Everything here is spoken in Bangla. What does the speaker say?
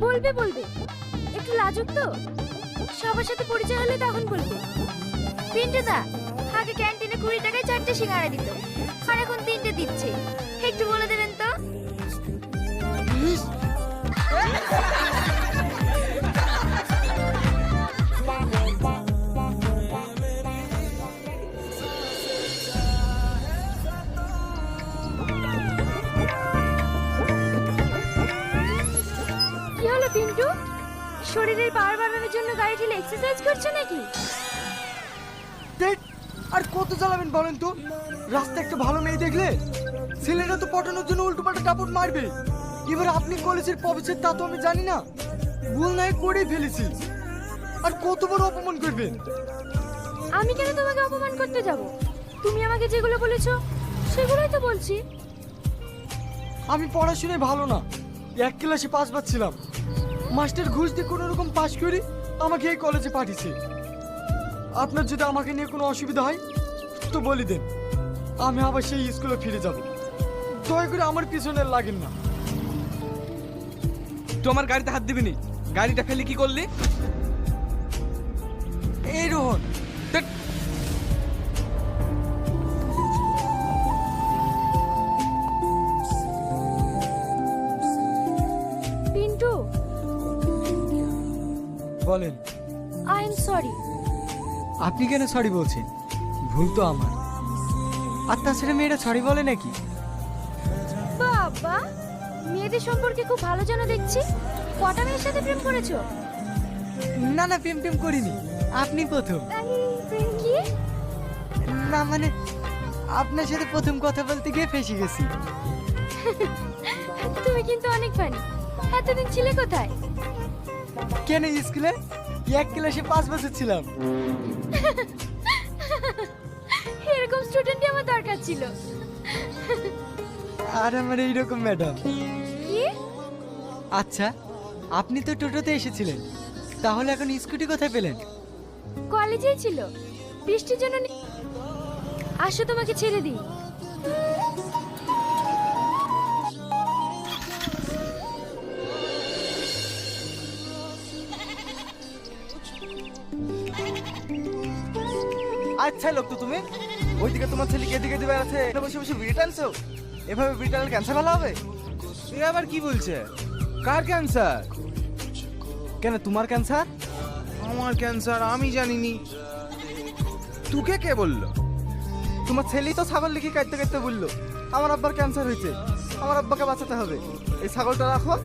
বলবে বলবে, একটু লাজুক তো, সবার সাথে পরিচয় হলে তখন বলবে। পিন্টু দা আগে ক্যান্টিনে 20 টাকায় 4টে সিঙ্গারা দিত, আর এখন 3টে দিচ্ছে, একটু বলে দেবেন তো। কি হলো পিন্টু, শরীরের পাওয়ার বাড়ানোর জন্য গাড়ি ঠেলে এক্সারসাইজ করছো নাকি? দেখ, আর কত চালাবেন বলেন তো? রাস্তা একটা ভালো মেয়ে দেখলে ছেলেরা তো পটানোর জন্য উল্টোপাল্টা টাপট মারবে। এবার আপনি কলেজের প্রফেসর তা তো আমি জানি না, ভুল নাই করেই ফেলেছি। আর কত বড় অপমান করবেন? আমি কেন তোমাকে অপমান করতে যাব? তুমি আমাকে যেগুলো বলেছো সেগুলোই তো বলছি। আমি পড়াশোনায় ভালো না, এক ক্লাসে 5 বার ছিলাম। মাস্টার ঘুষ দিয়ে কোনো রকম পাশ করি আমাকে এই কলেজে পাঠিয়েছে। আপনার যদি আমাকে নিয়ে কোনো অসুবিধা হয় তো বলে দেন, আমি আবার সেই স্কুলে ফিরে যাব। দয়া করে আমার পিছনে লাগেন না। তুই আমার গাড়িতে হাত দিবি নি, গাড়িটা ফেলে কি করলি? এই রোহন, ধ্যাৎ, পিন্টু, বলেন। I am sorry. আপনি কেন সরি বলছেন? ভুল তো আমার। আর তাছাড়া মেয়েরা সরি বলে নাকি? বাবা, মেয়েদের সম্পর্কে খুব ভালো জানো দেখছি। কটা মেয়ের সাথে প্রেম করেছো? না না, প্রেম টেম করিনি, আপনি প্রথম। কি? না মানে আপনার সাথে প্রথম কথা বলতে গিয়ে ফেঁসে গেছি। তুমি কিন্তু অনেক ফানি। এতদিন ছিলে কোথায়? কেন স্কুলে এক ক্লাসে 5 বছর ছিলাম। এরকম স্টুডেন্টই আমার দরকার ছিল। আর আমার এইরকম ম্যাডাম। কি? আচ্ছা, আপনি তো টোটোতে এসেছিলেন, তাহলে এখন স্কুটি কোথায় পেলেন? কলেজেই ছিল, বৃষ্টির জন্য আসো তোমাকে ছেড়ে দিই। আচ্ছা লোক তো তুমি, ওইদিকে তোমার ছেলে এদিকে দিবে আছে, বসে বসে বিড়ি টানছো। এভাবে বিড়ি টানলে ক্যান্সার ভালো হবে? এ আবার কি বলছে? কার ক্যান্সার? কেন তোমার ক্যান্সার? আমার ক্যান্সার আমি জানিনি, তোকে কে বললো? তোমার ছেলেই তো ছাগল লিখে কাটতে কাটতে বললো আমার আব্বার ক্যান্সার হয়েছে, আমার আব্বাকে বাঁচাতে হবে। এই ছাগলটা রাখো।